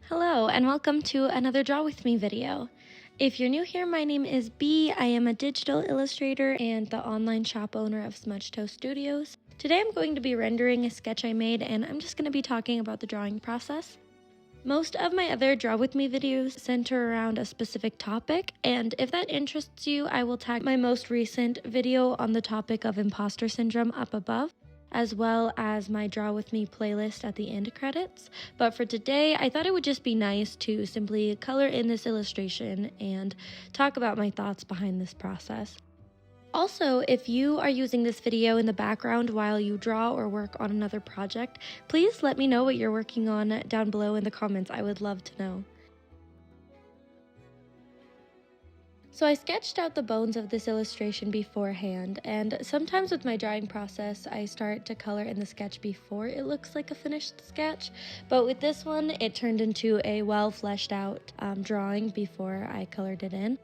Hello and welcome to another Draw With Me video. If you're new here, my name is Bee. I am a digital illustrator and the online shop owner of Smudge Toe Studios. Today I'm going to be rendering a sketch I made and I'm just going to be talking about the drawing process. Most of my other Draw With Me videos center around a specific topic, and if that interests you, I will tag my most recent video on the topic of imposter syndrome up above, as well as my Draw With Me playlist at the end credits. But for today, I thought it would just be nice to simply color in this illustration and talk about my thoughts behind this process. Also, if you are using this video in the background while you draw or work on another project, please let me know what you're working on down below in the comments. I would love to know. So I sketched out the bones of this illustration beforehand, and sometimes with my drawing process, I start to color in the sketch before it looks like a finished sketch, but with this one, it turned into a well fleshed out drawing before I colored it in.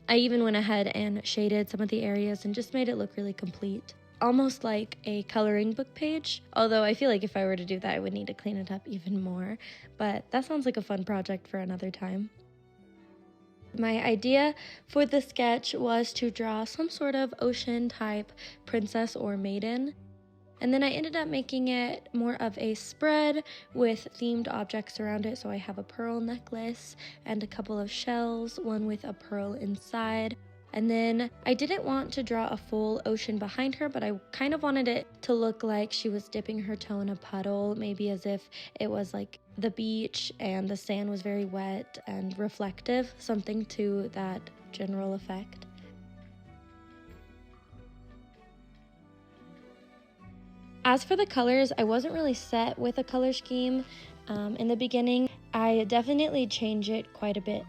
I even went ahead and shaded some of the areas and just made it look really complete. Almost like a coloring book page, although I feel like if I were to do that, I would need to clean it up even more, but that sounds like a fun project for another time. My idea for the sketch was to draw some sort of ocean type princess or maiden. And then I ended up making it more of a spread with themed objects around it. So I have a pearl necklace and a couple of shells, one with a pearl inside. And then I didn't want to draw a full ocean behind her, but I kind of wanted it to look like she was dipping her toe in a puddle, maybe as if it was like the beach and the sand was very wet and reflective, something to that general effect. As for the colors, I wasn't really set with a color scheme in the beginning. I definitely changed it quite a bit.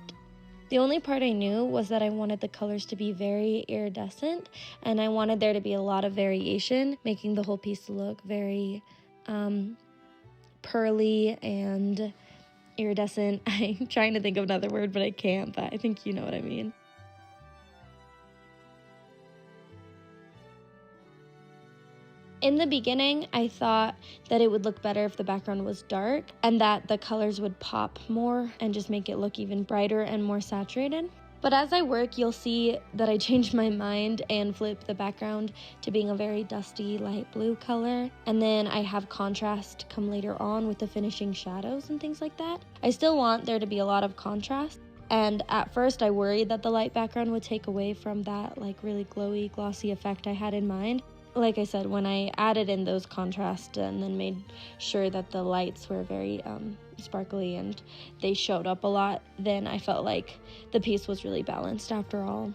The only part I knew was that I wanted the colors to be very iridescent, and I wanted there to be a lot of variation, making the whole piece look very pearly and iridescent. I'm trying to think of another word, but I can't, but I think you know what I mean. In the beginning, I thought that it would look better if the background was dark and that the colors would pop more and just make it look even brighter and more saturated. But as I work, you'll see that I changed my mind and flipped the background to being a very dusty light blue color. And then I have contrast come later on with the finishing shadows and things like that. I still want there to be a lot of contrast. And at first I worried that the light background would take away from that like really glowy, glossy effect I had in mind. Like I said, when I added in those contrasts and then made sure that the lights were very sparkly and they showed up a lot, then I felt like the piece was really balanced after all.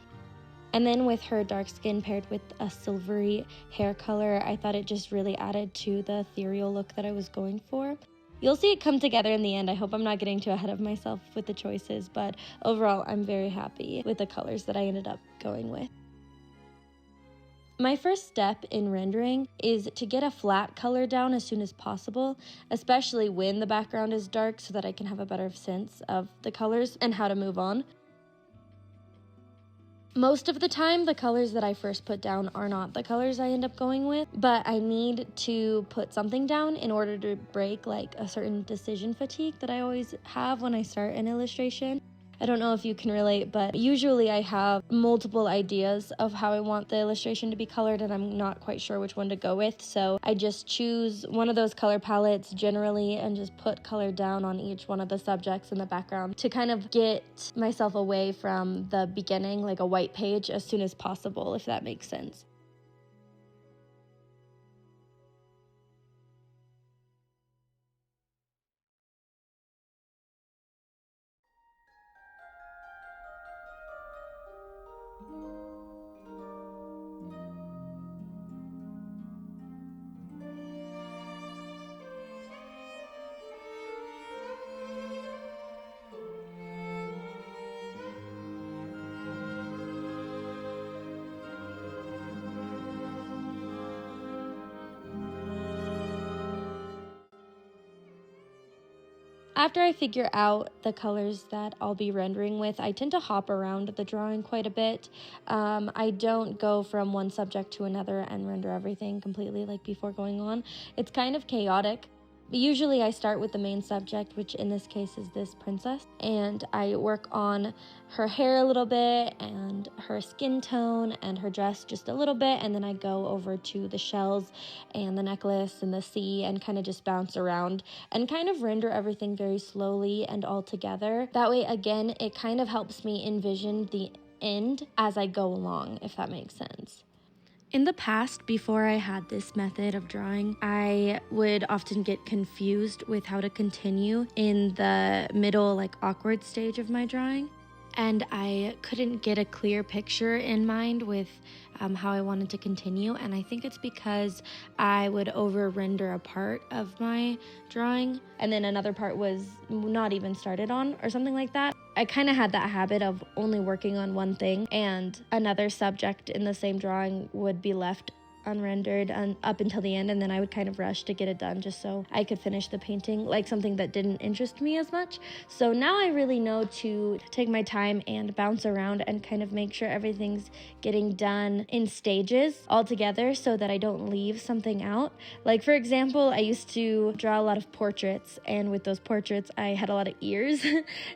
And then with her dark skin paired with a silvery hair color, I thought it just really added to the ethereal look that I was going for. You'll see it come together in the end. I hope I'm not getting too ahead of myself with the choices, but overall I'm very happy with the colors that I ended up going with. My first step in rendering is to get a flat color down as soon as possible, especially when the background is dark, so that I can have a better sense of the colors and how to move on. Most of the time, the colors that I first put down are not the colors I end up going with, but I need to put something down in order to break like a certain decision fatigue that I always have when I start an illustration. I don't know if you can relate, but usually I have multiple ideas of how I want the illustration to be colored and I'm not quite sure which one to go with. So I just choose one of those color palettes generally and just put color down on each one of the subjects in the background to kind of get myself away from the beginning, like a white page, as soon as possible, if that makes sense. After I figure out the colors that I'll be rendering with, I tend to hop around the drawing quite a bit. I don't go from one subject to another and render everything completely like before going on. It's kind of chaotic. Usually I start with the main subject, which in this case is this princess, and I work on her hair a little bit and her skin tone and her dress just a little bit, and then I go over to the shells and the necklace and the sea and kind of just bounce around and kind of render everything very slowly and all together. That way, again, it kind of helps me envision the end as I go along, if that makes sense. In the past, before I had this method of drawing, I would often get confused with how to continue in the middle, like awkward stage of my drawing. And I couldn't get a clear picture in mind with how I wanted to continue. And I think it's because I would over render a part of my drawing and then another part was not even started on or something like that. I kind of had that habit of only working on one thing and another subject in the same drawing would be left unrendered up until the end, and then I would kind of rush to get it done just so I could finish the painting, like something that didn't interest me as much. So now I really know to take my time and bounce around and kind of make sure everything's getting done in stages all together so that I don't leave something out. Like for example, I used to draw a lot of portraits, and with those portraits I had a lot of ears.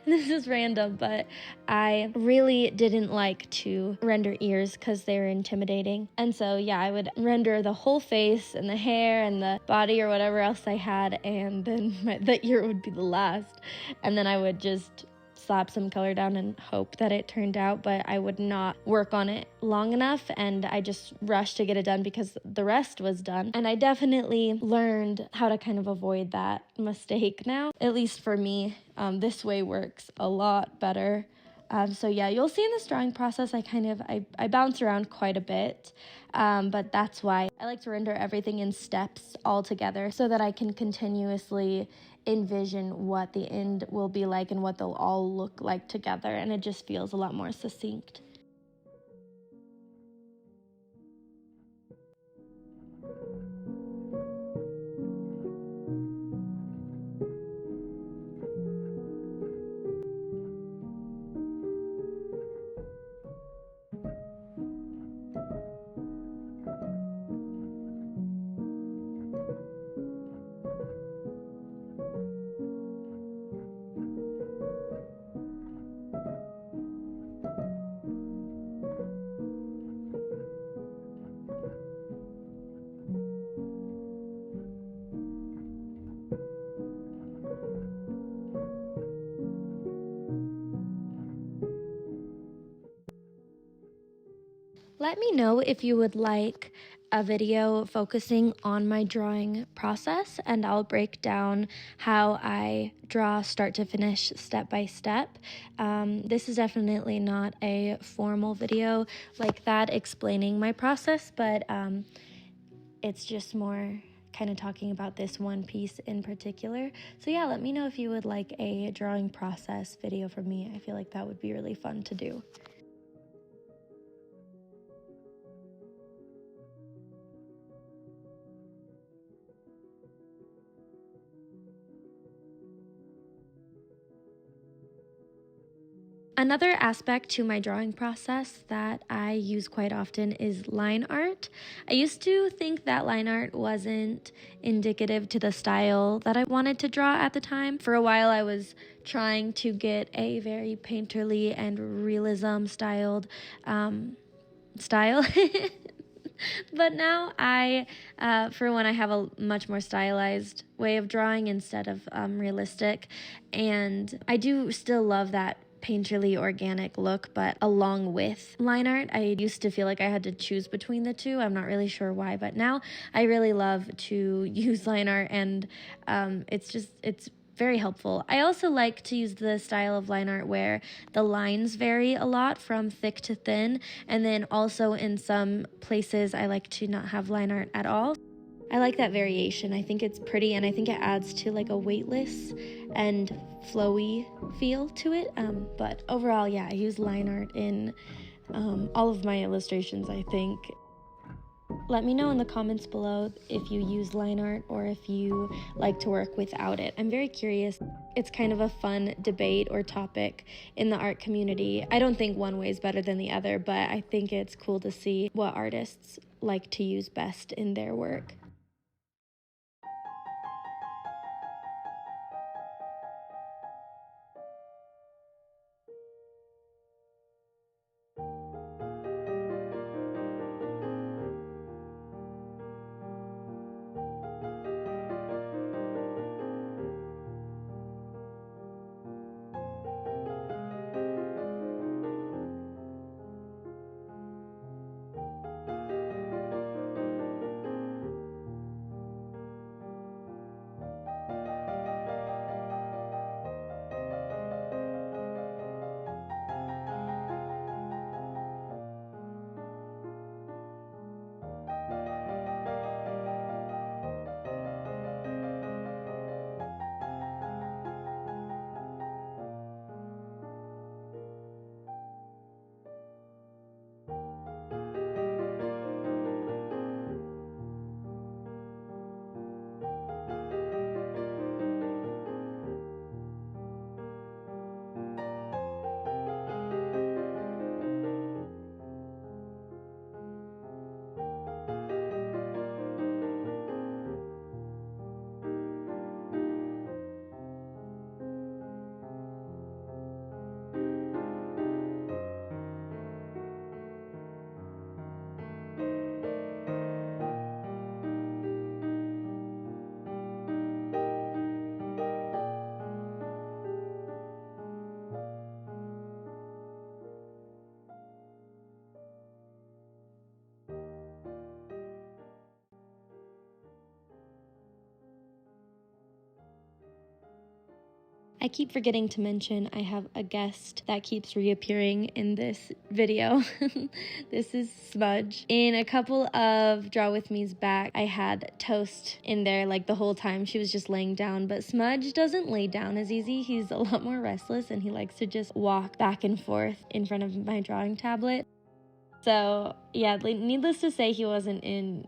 This is random, but I really didn't like to render ears because they were intimidating. And so yeah, I would render the whole face and the hair and the body or whatever else I had, and then the ear would be the last, and then I would just slap some color down and hope that it turned out, but I would not work on it long enough, and I just rushed to get it done because the rest was done. And I definitely learned how to kind of avoid that mistake now. At least for me, this way works a lot better. So yeah, you'll see in this drawing process, I bounce around quite a bit, but that's why I like to render everything in steps all together so that I can continuously envision what the end will be like and what they'll all look like together, and it just feels a lot more succinct. Let me know if you would like a video focusing on my drawing process, and I'll break down how I draw start to finish step by step. This is definitely not a formal video like that explaining my process, but it's just more kind of talking about this one piece in particular. So yeah, let me know if you would like a drawing process video from me. I feel like that would be really fun to do. Another aspect to my drawing process that I use quite often is line art. I used to think that line art wasn't indicative to the style that I wanted to draw at the time. For a while I was trying to get a very painterly and realism styled style. But now for one, I have a much more stylized way of drawing instead of realistic, and I do still love that painterly organic look, but along with line art, I used to feel like I had to choose between the two. I'm not really sure why, but now I really love to use line art, and it's very helpful. I also like to use the style of line art where the lines vary a lot from thick to thin, and then also in some places I like to not have line art at all. I like that variation. I think it's pretty, and I think it adds to like a weightless and flowy feel to it. But overall, yeah, I use line art in all of my illustrations, I think. Let me know in the comments below if you use line art or if you like to work without it. I'm very curious. It's kind of a fun debate or topic in the art community. I don't think one way is better than the other, but I think it's cool to see what artists like to use best in their work. I keep forgetting to mention I have a guest that keeps reappearing in this video. This is Smudge. In a couple of Draw With Me's back, I had Toast in there like the whole time. She was just laying down, but Smudge doesn't lay down as easy. He's a lot more restless and he likes to just walk back and forth in front of my drawing tablet. So yeah, needless to say, he wasn't in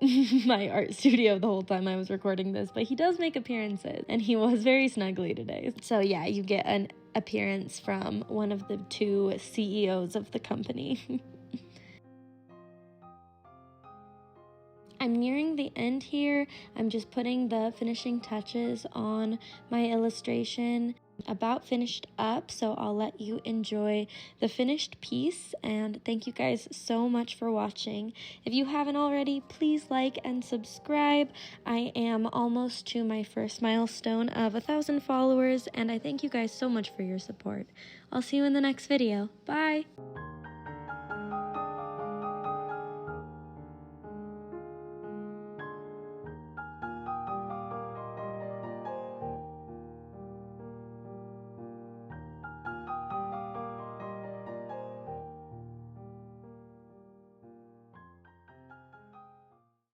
my art studio the whole time I was recording this, but he does make appearances, and he was very snuggly today. So yeah, you get an appearance from one of the two CEOs of the company. I'm nearing the end here. I'm just putting the finishing touches on my illustration. About finished up, so I'll let you enjoy the finished piece, and thank you guys so much for watching. If you haven't already, please like and subscribe. I am almost to my first milestone of 1,000 followers, and I thank you guys so much for your support. I'll see you in the next video. Bye!